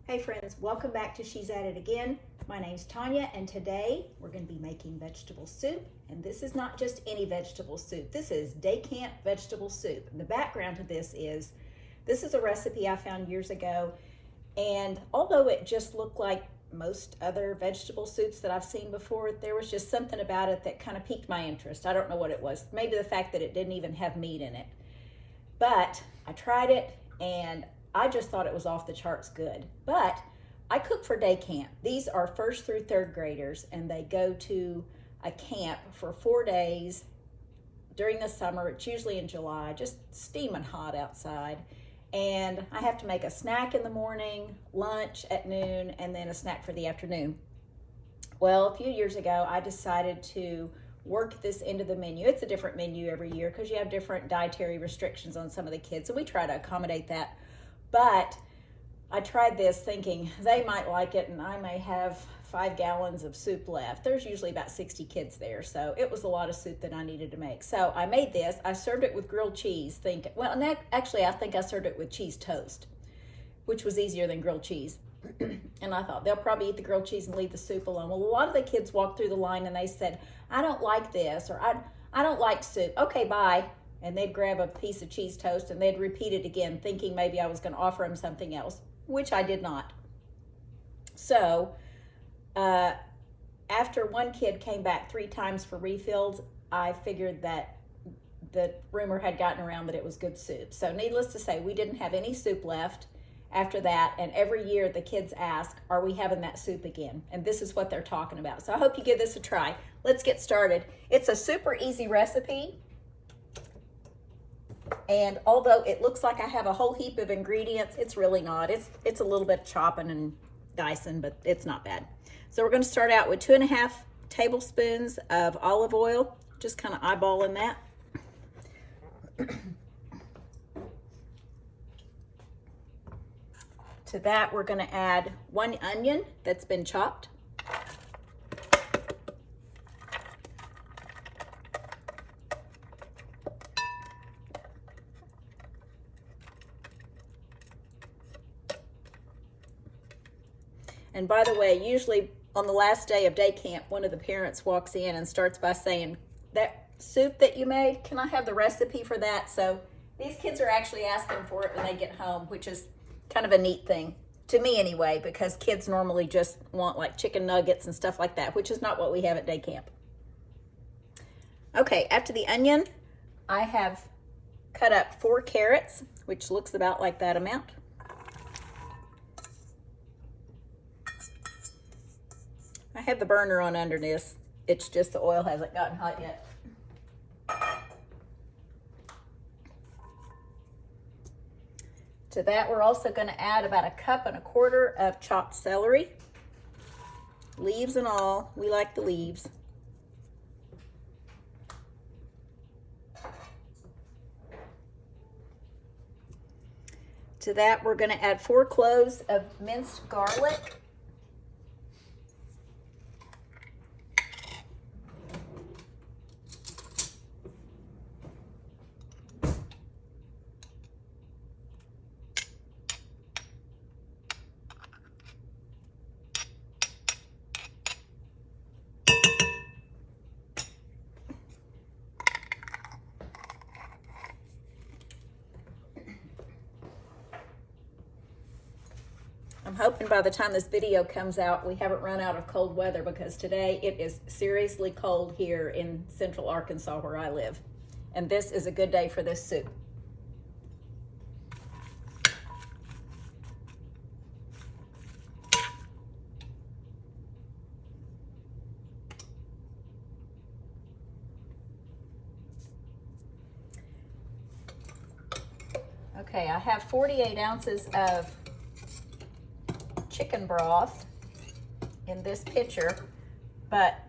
Hey friends, welcome back to She's At It Again. My name's Tanya and today we're going to be making vegetable soup, and this is not just any vegetable soup. This is day camp vegetable soup. And the background to this is a recipe I found years ago, and although it just looked like most other vegetable soups that I've seen before, there was just something about it that kind of piqued my interest. I don't know what it was. Maybe the fact that it didn't even have meat in it. But I tried it and I just thought it was off the charts good. But I cook for day camp. These are 1st through 3rd graders, and they go to a camp for 4 days during the summer. It's usually in July, just steaming hot outside. And I have to make a snack in the morning, lunch at noon, and then a snack for the afternoon. Well, a few years ago, I decided to work this into the menu. It's a different menu every year because you have different dietary restrictions on some of the kids, and we try to accommodate that. But I tried this thinking they might like it and I may have 5 gallons of soup left. There's usually about 60 kids there, so it was a lot of soup that I needed to make. So I made this. I served it with grilled cheese, actually I think I served it with cheese toast, which was easier than grilled cheese. And I thought they'll probably eat the grilled cheese and leave the soup alone. Well, a lot of the kids walked through the line and they said, I don't like this, or I don't like soup. Okay, bye. And they'd grab a piece of cheese toast and they'd repeat it again, thinking maybe I was going to offer them something else, which I did not. So after one kid came back 3 times for refills, I figured that the rumor had gotten around that it was good soup. So needless to say, we didn't have any soup left after that, and every year the kids ask, are we having that soup again? And this is what they're talking about. So I hope you give this a try. Let's get started. It's a super easy recipe. And although it looks like I have a whole heap of ingredients, it's really not. It's a little bit chopping and dicing, but it's not bad. So we're going to start out with 2.5 tablespoons of olive oil, just kind of eyeballing that. To that, we're going to add 1 onion that's been chopped. And by the way, usually on the last day of day camp, one of the parents walks in and starts by saying, that soup that you made, can I have the recipe for that? So these kids are actually asking for it when they get home, which is kind of a neat thing, to me anyway, because kids normally just want like chicken nuggets and stuff like that, which is not what we have at day camp. Okay, after the onion, I have cut up 4 carrots, which looks about like that amount. I have the burner on under this. It's just the oil hasn't gotten hot yet. To that, we're also going to add about 1.25 cups of chopped celery. Leaves and all. We like the leaves. To that, we're going to add 4 cloves of minced garlic. I'm hoping by the time this video comes out, we haven't run out of cold weather, because today it is seriously cold here in central Arkansas where I live. And this is a good day for this soup. Okay, I have 48 ounces of chicken broth in this pitcher, but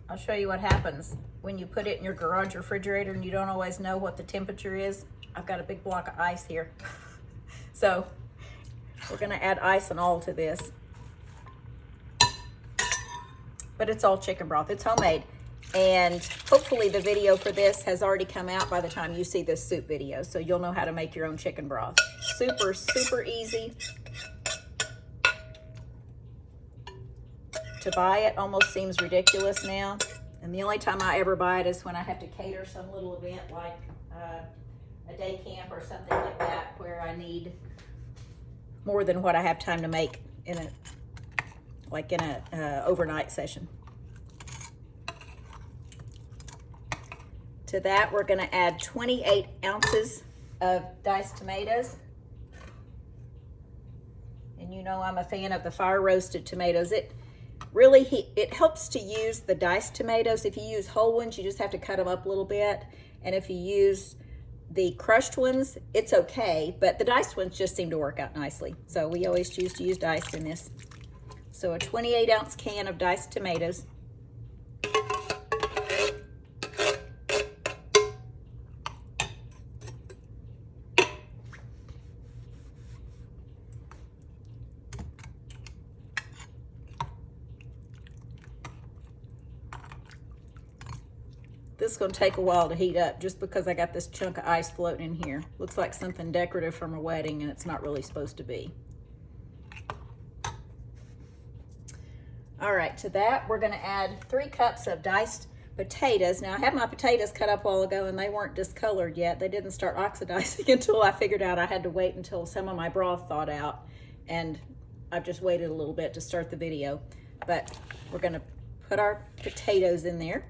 I'll show you what happens when you put it in your garage refrigerator and you don't always know what the temperature is. I've got a big block of ice here. So we're going to add ice and all to this. But it's all chicken broth. It's homemade. And hopefully the video for this has already come out by the time you see this soup video, so you'll know how to make your own chicken broth. Super, super easy. to buy it almost seems ridiculous now. And the only time I ever buy it is when I have to cater some little event like a day camp or something like that, where I need more than what I have time to make in a overnight session. To that, we're gonna add 28 ounces of diced tomatoes. And you know I'm a fan of the fire roasted tomatoes. It helps to use the diced tomatoes. If you use whole ones, you just have to cut them up a little bit. And if you use the crushed ones, it's okay, but the diced ones just seem to work out nicely. So we always choose to use diced in this. So a 28 ounce can of diced tomatoes. This is going to take a while to heat up just because I got this chunk of ice floating in here. Looks like something decorative from a wedding, and it's not really supposed to be. All right, to that, we're going to add 3 cups of diced potatoes. Now, I had my potatoes cut up a while ago, and they weren't discolored yet. They didn't start oxidizing until I figured out I had to wait until some of my broth thawed out, and I've just waited a little bit to start the video. But we're going to put our potatoes in there.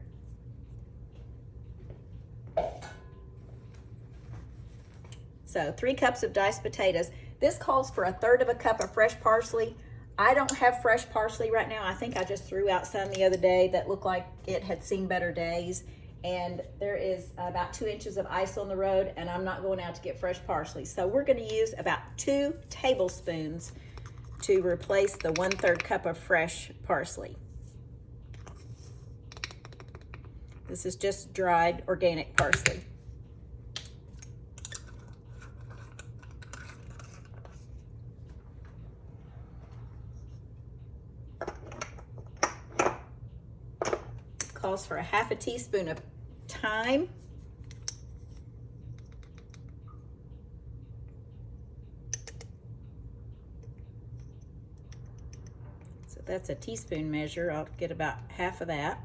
So 3 cups of diced potatoes. This calls for 1/3 cup of fresh parsley. I don't have fresh parsley right now. I think I just threw out some the other day that looked like it had seen better days. And there is about 2 inches of ice on the road, and I'm not going out to get fresh parsley. So we're going to use about 2 tablespoons to replace the 1/3 cup of fresh parsley. This is just dried organic parsley. Calls for 1/2 teaspoon of thyme. So that's a teaspoon measure. I'll get about 1/2 of that.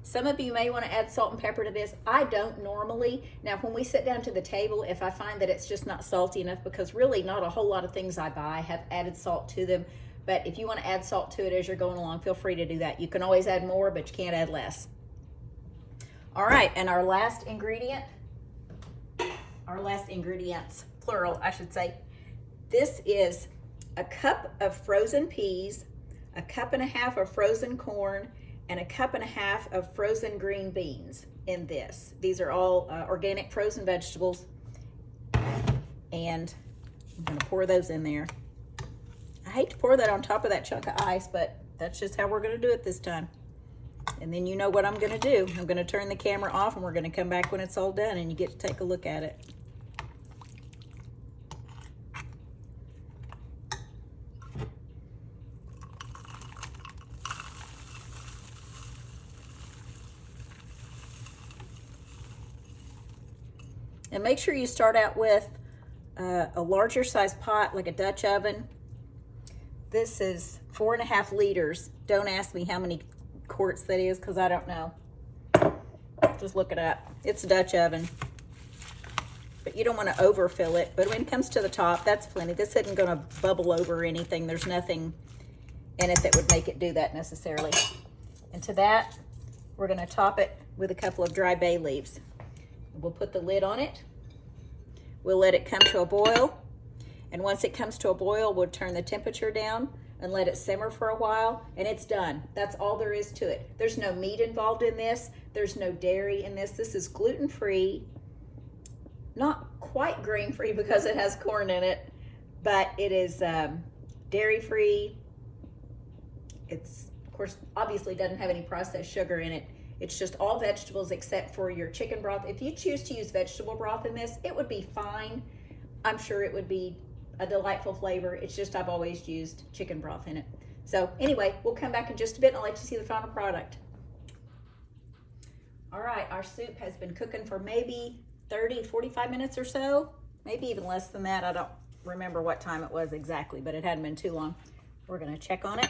Some of you may want to add salt and pepper to this. I don't normally. Now, when we sit down to the table, if I find that it's just not salty enough, because really not a whole lot of things I buy have added salt to them, but if you want to add salt to it as you're going along, feel free to do that. You can always add more, but you can't add less. All right, and our last ingredients, plural, I should say. This is a cup of frozen peas, 1.5 cups of frozen corn, and 1.5 cups of frozen green beans in this. These are all organic frozen vegetables, and I'm gonna pour those in there. I hate to pour that on top of that chunk of ice, but that's just how we're gonna do it this time. And then you know what I'm gonna do. I'm gonna turn the camera off, and we're gonna come back when it's all done, and you get to take a look at it. And make sure you start out with a larger size pot, like a Dutch oven. This is 4.5 liters. Don't ask me how many quarts that is, because I don't know. Just look it up. It's a Dutch oven. But you don't want to overfill it. But when it comes to the top, that's plenty. This isn't going to bubble over or anything. There's nothing in it that would make it do that necessarily. And to that, we're going to top it with a couple of dry bay leaves. We'll put the lid on it. We'll let it come to a boil. And once it comes to a boil, we'll turn the temperature down and let it simmer for a while, and it's done. That's all there is to it. There's no meat involved in this. There's no dairy in this. This is gluten-free, not quite grain-free because it has corn in it, but it is dairy-free. It's, of course, obviously doesn't have any processed sugar in it. It's just all vegetables except for your chicken broth. If you choose to use vegetable broth in this, it would be fine. I'm sure it would be a delightful flavor. It's just I've always used chicken broth in it. So anyway, we'll come back in just a bit and I'll let you see the final product. All right, our soup has been cooking for maybe 30, 45 minutes or so, maybe even less than that. I don't remember what time it was exactly, but it hadn't been too long. We're gonna check on it.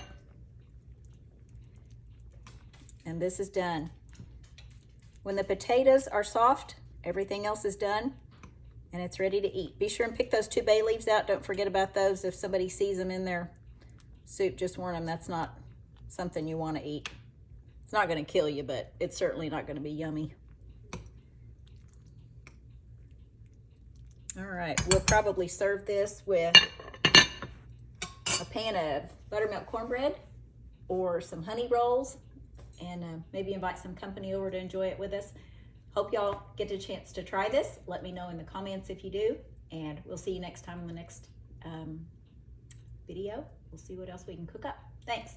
And this is done. When the potatoes are soft, everything else is done and it's ready to eat. Be sure and pick those 2 bay leaves out. Don't forget about those. If somebody sees them in their soup, just warn them that's not something you want to eat. It's not going to kill you, but it's certainly not going to be yummy. All right, we'll probably serve this with a pan of buttermilk cornbread or some honey rolls, and maybe invite some company over to enjoy it with us. Hope y'all get a chance to try this. Let me know in the comments if you do, and we'll see you next time in the next video. We'll see what else we can cook up. Thanks.